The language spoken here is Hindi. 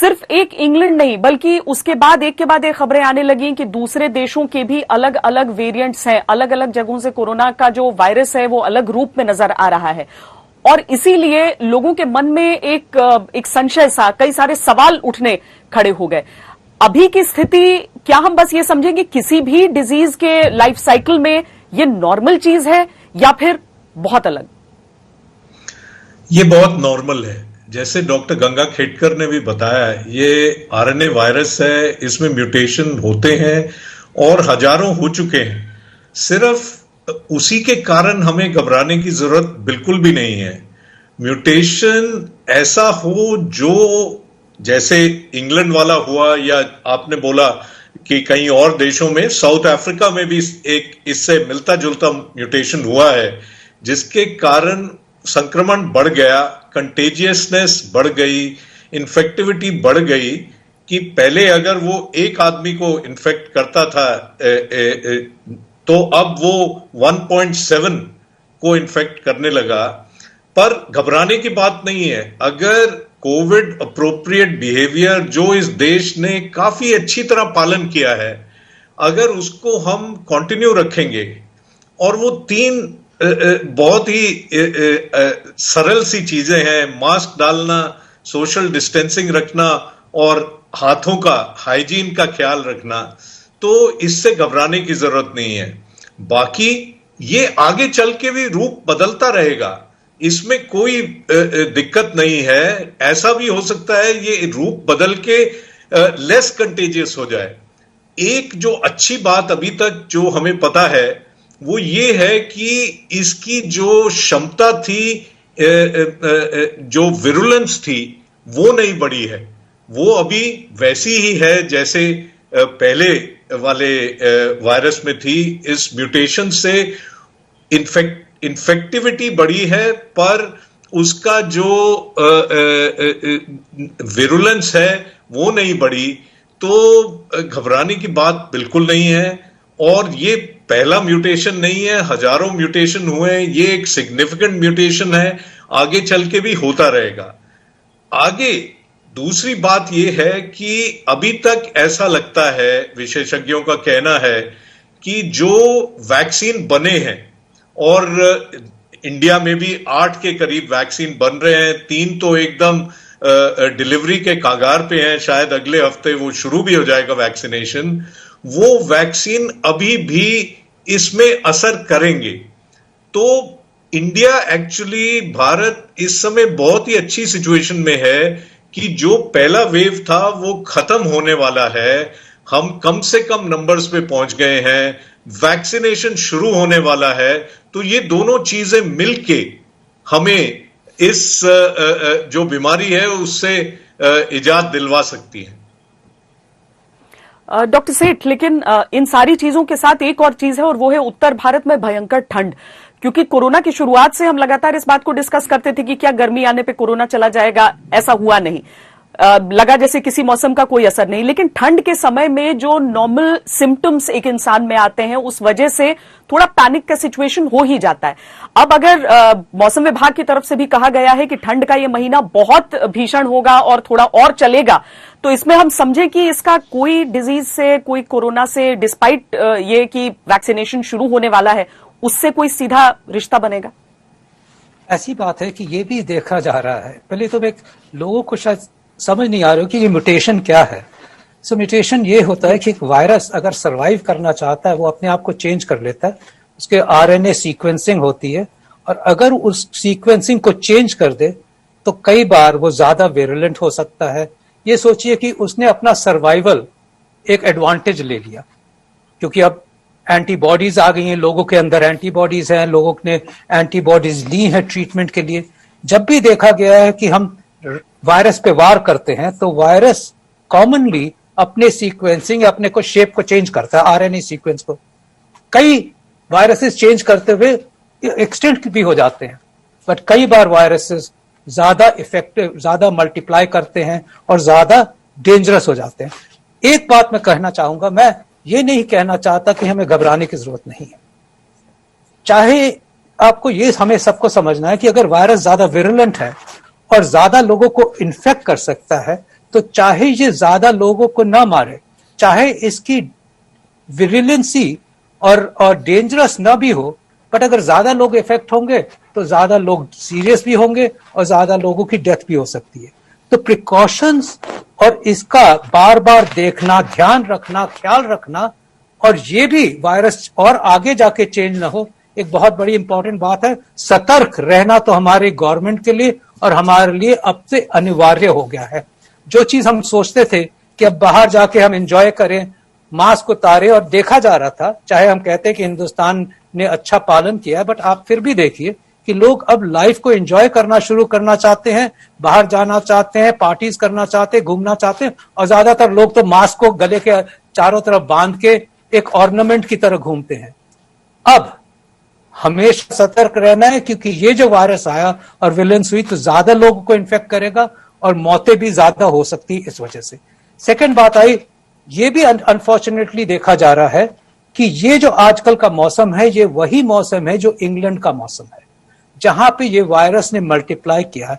सिर्फ एक इंग्लैंड नहीं बल्कि उसके बाद एक के बाद एक खबरें आने लगी कि दूसरे देशों के भी अलग अलग वेरिएंट्स हैं, अलग अलग जगहों से कोरोना का जो वायरस है वो अलग रूप में नजर आ रहा है और इसीलिए लोगों के मन में एक संशय सा, कई सारे सवाल उठने खड़े हो गए। अभी की स्थिति क्या हम बस ये समझें कि किसी भी डिजीज के लाइफ साइकिल में ये नॉर्मल चीज है या फिर बहुत अलग? ये बहुत नॉर्मल है। जैसे डॉक्टर गंगा खेडकर ने भी बताया, ये आरएनए वायरस है, इसमें म्यूटेशन होते हैं और हजारों हो चुके हैं। सिर्फ उसी के कारण हमें घबराने की जरूरत बिल्कुल भी नहीं है। म्यूटेशन ऐसा हो जो जैसे इंग्लैंड वाला हुआ या आपने बोला कि कई और देशों में, साउथ अफ्रीका में भी एक इससे मिलता जुलता म्यूटेशन हुआ है जिसके कारण संक्रमण बढ़ गया, कंटेजियसनेस बढ़ गई, इन्फेक्टिविटी बढ़ गई कि पहले अगर वो एक आदमी को इन्फेक्ट करता था तो अब वो 1.7 को इन्फेक्ट करने लगा। पर घबराने की बात नहीं है। अगर कोविड अप्रोप्रिएट बिहेवियर जो इस देश ने काफी अच्छी तरह पालन किया है, अगर उसको हम कंटिन्यू रखेंगे और वो 3 बहुत ही सरल सी चीजें हैं, मास्क डालना, सोशल डिस्टेंसिंग रखना और हाथों का हाइजीन का ख्याल रखना, तो इससे घबराने की जरूरत नहीं है। बाकी ये आगे चल के भी रूप बदलता रहेगा, इसमें कोई दिक्कत नहीं है। ऐसा भी हो सकता है ये रूप बदल के लेस कंटेजियस हो जाए। एक जो अच्छी बात अभी तक जो हमें पता है वो ये है कि इसकी जो क्षमता थी, जो विरुलेंस थी, वो नहीं बढ़ी है। वो अभी वैसी ही है जैसे पहले वाले वायरस में थी। इस म्यूटेशन से इन्फेक्टिविटी बढ़ी है पर उसका जो विरुलेंस है वो नहीं बढ़ी। तो घबराने की बात बिल्कुल नहीं है। और ये पहला म्यूटेशन नहीं है, हजारों म्यूटेशन हुए हैं। ये एक सिग्निफिकेंट म्यूटेशन है, आगे चल के भी होता रहेगा। आगे दूसरी बात यह है कि अभी तक ऐसा लगता है, विशेषज्ञों का कहना है कि जो वैक्सीन बने हैं और इंडिया में भी 8 के करीब वैक्सीन बन रहे हैं, 3 तो एकदम डिलीवरी के कागार पे हैं, शायद अगले हफ्ते वो शुरू भी हो जाएगा वैक्सीनेशन। वो वैक्सीन अभी भी इसमें असर करेंगे। तो इंडिया एक्चुअली, भारत इस समय बहुत ही अच्छी सिचुएशन में है कि जो पहला वेव था वो खत्म होने वाला है। हम कम से कम नंबर्स पे पहुंच गए हैं, वैक्सीनेशन शुरू होने वाला है। तो ये दोनों चीजें मिलके हमें इस जो बीमारी है उससे इजाद दिलवा सकती है। डॉक्टर सेठ, लेकिन इन सारी चीजों के साथ एक और चीज है और वो है उत्तर भारत में भयंकर ठंड। क्योंकि कोरोना की शुरुआत से हम लगातार इस बात को डिस्कस करते थे कि क्या गर्मी आने पे कोरोना चला जाएगा, ऐसा हुआ नहीं। लगा जैसे किसी मौसम का कोई असर नहीं। लेकिन ठंड के समय में जो नॉर्मल सिम्टम्स एक इंसान में आते हैं उस वजह से थोड़ा पैनिक का सिचुएशन हो ही जाता है। अब अगर मौसम विभाग की तरफ से भी कहा गया है कि ठंड का ये महीना बहुत भीषण होगा और थोड़ा और चलेगा, तो इसमें हम समझे कि इसका कोई डिजीज से, कोई कोरोना से, डिस्पाइट ये कि वैक्सीनेशन शुरू होने वाला है, उससे कोई सीधा रिश्ता बनेगा? ऐसी बात है कि ये भी देखा जा रहा है। पहले तो लोगों को शायद समझ नहीं आ रही कि ये म्यूटेशन क्या है। सो म्यूटेशन ये होता है कि एक वायरस अगर सरवाइव करना चाहता है वो अपने आप को चेंज कर लेता है, उसके आरएनए सीक्वेंसिंग होती है और अगर उस सीक्वेंसिंग को चेंज कर दे तो कई बार वो ज्यादा वेरुलेंट हो सकता है। ये सोचिए कि उसने अपना सर्वाइवल एक एडवांटेज ले लिया, क्योंकि अब एंटीबॉडीज आ गई हैं, लोगों के अंदर एंटीबॉडीज हैं, लोगों ने एंटीबॉडीज ली हैं ट्रीटमेंट के लिए। जब भी देखा गया है कि हम वायरस पे वार करते हैं तो वायरस कॉमनली अपने सीक्वेंसिंग, अपने को शेप को चेंज करता है, आरएनए सीक्वेंस को। कई वायरसेस चेंज करते हुए एक्सटेंट भी हो जाते हैं, बट कई बार वायरसेस ज्यादा इफेक्टिव, ज्यादा मल्टीप्लाई करते हैं और ज्यादा डेंजरस हो जाते हैं। एक बात मैं कहना चाहूंगा, मैं ये नहीं कहना चाहता कि हमें घबराने की जरूरत नहीं है। चाहे आपको ये, हमें सबको समझना है कि अगर वायरस ज्यादा विरुलेंट है और ज्यादा लोगों को इन्फेक्ट कर सकता है तो चाहे ये ज्यादा लोगों को न मारे, चाहे इसकी विजिलेंसी और डेंजरस न भी हो, बट अगर ज्यादा लोग इफेक्ट होंगे तो ज्यादा लोग सीरियस भी होंगे और ज्यादा लोगों की डेथ भी हो सकती है। तो प्रिकॉशंस और इसका बार बार देखना, ध्यान रखना, ख्याल रखना, और ये भी वायरस और आगे जाके चेंज ना हो, एक बहुत बड़ी इंपॉर्टेंट बात है। सतर्क रहना तो हमारे गवर्नमेंट के लिए और हमारे लिए अब से अनिवार्य हो गया है। जो चीज हम सोचते थे कि अब बाहर जाके हम एंजॉय करें, मास्क उतारे, और देखा जा रहा था, चाहे हम कहते हैं कि हिंदुस्तान ने अच्छा पालन किया, बट आप फिर भी देखिए कि लोग अब लाइफ को एंजॉय करना शुरू करना चाहते हैं, बाहर जाना चाहते हैं, पार्टीज करना चाहते हैं, घूमना चाहते हैं, और ज्यादातर लोग तो मास्क को गले के चारों तरफ बांध के एक ऑर्नामेंट की तरह घूमते हैं। अब हमेशा सतर्क रहना है, क्योंकि ये जो वायरस आया और विलेंस हुई तो ज्यादा लोगों को इन्फेक्ट करेगा और मौतें भी ज्यादा हो सकती है इस वजह से। सेकंड बात आई, ये भी अनफॉर्चुनेटली देखा जा रहा है कि ये जो आजकल का मौसम है, ये वही मौसम है जो इंग्लैंड का मौसम है, जहां पे ये वायरस ने मल्टीप्लाई किया है।